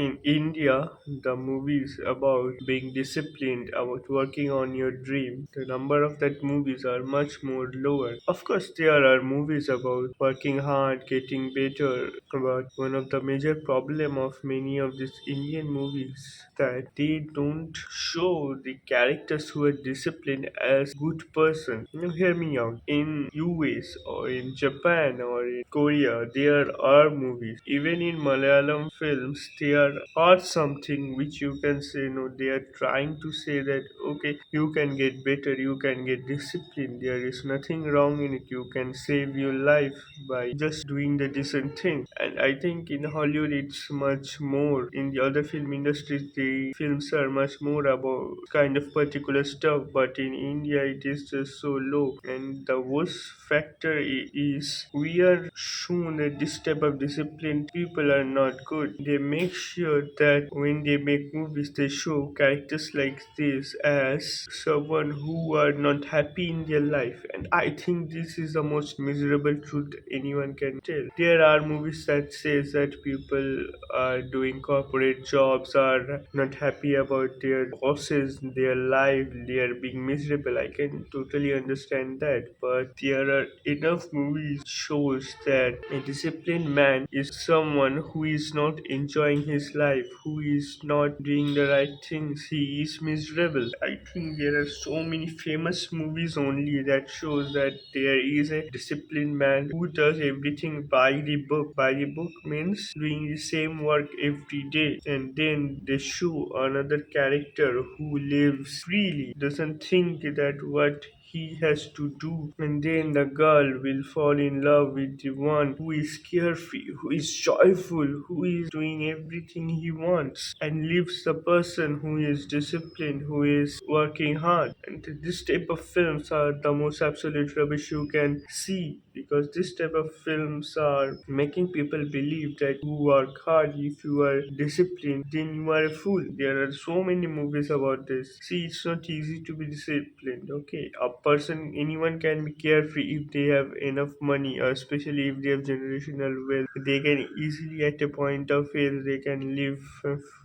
in India, the movies about being disciplined, about working on your dream, the number of that movies are much more lower. Of course, there are movies about working hard, getting better, but one of the major problem of many of these Indian movies that they don't show the characters who are disciplined as good person. Hear me out. In US or in Japan or in Korea, there are movies. Even in Malayalam films, there are something which you can say, no, they are trying to say that, okay, you can get better, you can get disciplined. There is nothing wrong in it. You can save your life by just doing the decent thing. And I think in Hollywood, it's much more. In the other film industries, the films are much more about kind of particular stuff. But in India, it is just so low. And the worst factor is we are shown that this type of disciplined people are not good. They make sure that when they make movies, they show characters like this as someone who are not happy in their life. And I think this is the most miserable truth anyone can tell. There are movies that says that people are doing corporate jobs, are not happy about their bosses, their life, they are being miserable. I can totally understand that. But there are enough movies shows that a disciplined man is someone who is not enjoying his life, who is not doing the right things. He is miserable. I think there are so many famous movies only that shows that there is a disciplined man who does everything by the book. By the book means doing the same work every day, and then they show another character who lives freely, doesn't think that what he has to do, and then the girl will fall in love with the one who is carefree, who is joyful, who is doing everything he wants, and leaves the person who is disciplined, who is working hard. And this type of films are the most absolute rubbish you can see, because this type of films are making people believe that you work hard, if you are disciplined, then you are a fool. There are so many movies about this. See, it's not easy to be disciplined. Okay, a person, anyone can be carefree if they have enough money, or especially if they have generational wealth. They can easily, at a point of age, they can live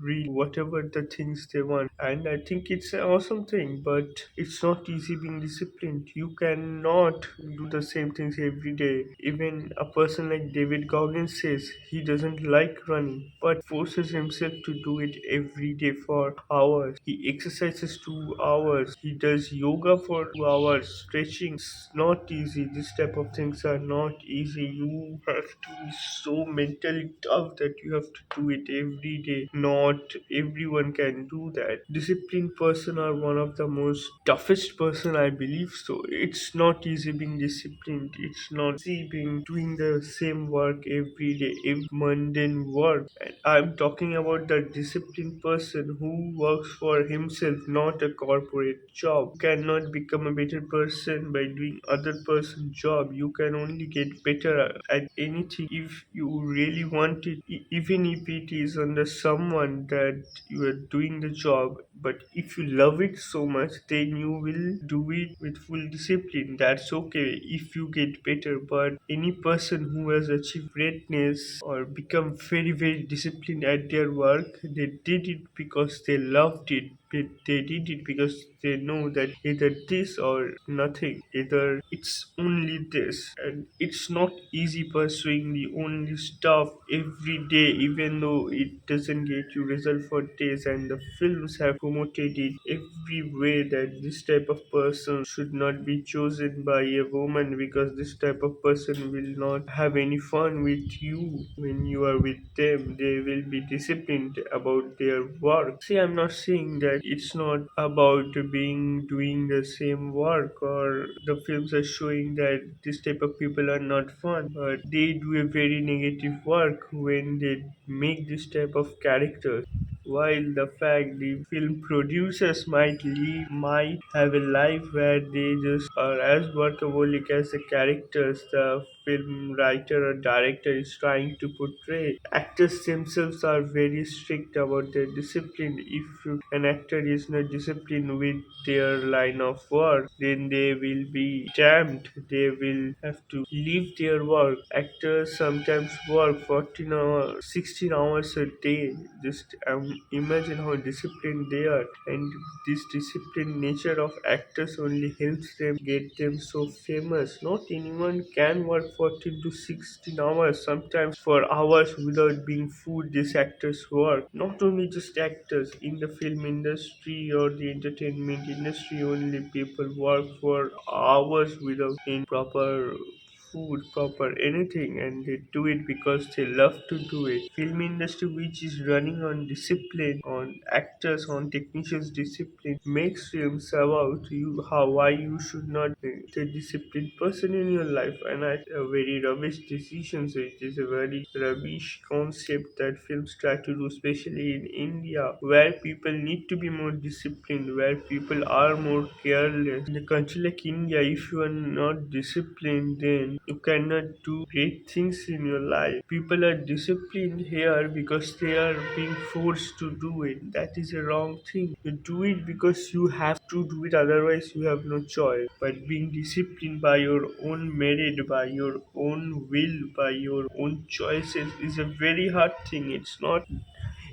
free, whatever the things they want. And I think it's an awesome thing, but it's not easy being disciplined. You cannot do the same things every day. Even a person like David Goggins says he doesn't like running, but forces himself to do it every day for hours. He exercises 2 hours. He does yoga for 2 hours. Stretching. It's not easy. This type of things are not easy. You have to be so mentally tough that you have to do it every day. Not everyone can do that. Disciplined person are one of the most toughest person, I believe so. It's not easy being disciplined. It's not easy being doing the same work every day, every mundane work. And I'm talking about the disciplined person who works for himself, not a corporate job. You cannot become a better person by doing other person's job. You can only get better at anything if you really want it, even if it is under someone that you are doing the job. But if you love it so much, then you will do it with full discipline. That's okay if you get better. But any person who has achieved greatness or become very, very disciplined at their work, they did it because they loved it. They did it because they know that either this or nothing, either it's only this. And it's not easy pursuing the only stuff every day, even though it doesn't get you result for days. And the films have promoted it every way that this type of person should not be chosen by a woman, because this type of person will not have any fun with you when you are with them. They will be disciplined about their work. See, I'm not saying that it's not about being doing the same work, or the films are showing that this type of people are not fun, but they do a very negative work when they make this type of characters. While the fact the film producers might have a life where they just are as workaholic as the characters, the film writer or director is trying to portray. Actors themselves are very strict about their discipline. If an actor is not disciplined with their line of work, then they will be damned. They will have to leave their work. Actors sometimes work 14 hours, 16 hours a day. Just imagine how disciplined they are. And this disciplined nature of actors only helps them get them so famous. Not anyone can work 14 to 16 hours, sometimes for hours without being food. These actors work. Not only just actors, in the film industry or the entertainment industry, only people work for hours without any proper food, proper anything, and they do it because they love to do it. Film industry, which is running on discipline, on actors, on technicians discipline, makes films about you, how why you should not be a disciplined person in your life. And I a very rubbish decision. So it is a very rubbish concept that films try to do, especially in India, where people need to be more disciplined, where people are more careless. In a country like India, if you are not disciplined, then you cannot do great things in your life. People are disciplined here because they are being forced to do it. That is a wrong thing. You do it because you have to do it, otherwise you have no choice. But being disciplined by your own merit, by your own will, by your own choices is a very hard thing. It's not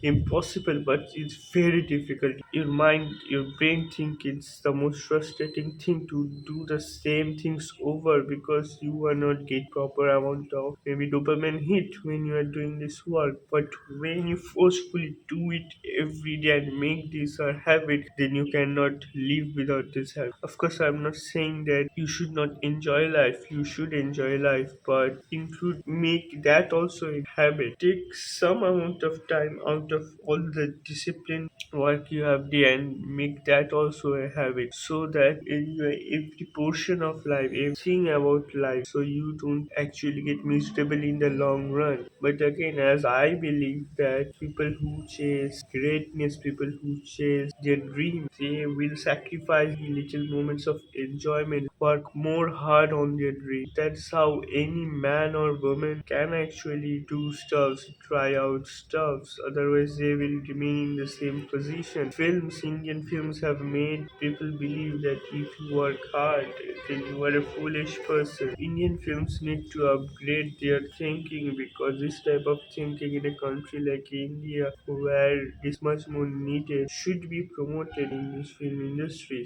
impossible, but it's very difficult. Your mind, your brain think it's the most frustrating thing to do the same things over, because you are not get proper amount of maybe dopamine hit when you are doing this work. But when you forcefully do it every day and make this a habit, then you cannot live without this habit. Of course, I'm not saying that you should not enjoy life. You should enjoy life, but include make that also a habit. Take some amount of time out of all the discipline work you have done and make that also a habit, so that in your every portion of life, everything about life, so you don't actually get miserable in the long run. But again, as I believe that people who chase greatness, people who chase their dreams, they will sacrifice the little moments of enjoyment, work more hard on their dream. That's how any man or woman can actually do stuff, try out stuff. Otherwise, they will remain in the same position. Films, Indian films have made people believe that if you work hard, then you are a foolish person. Indian films need to upgrade their thinking, because this type of thinking in a country like India, where it is much more needed, should be promoted in this film industry.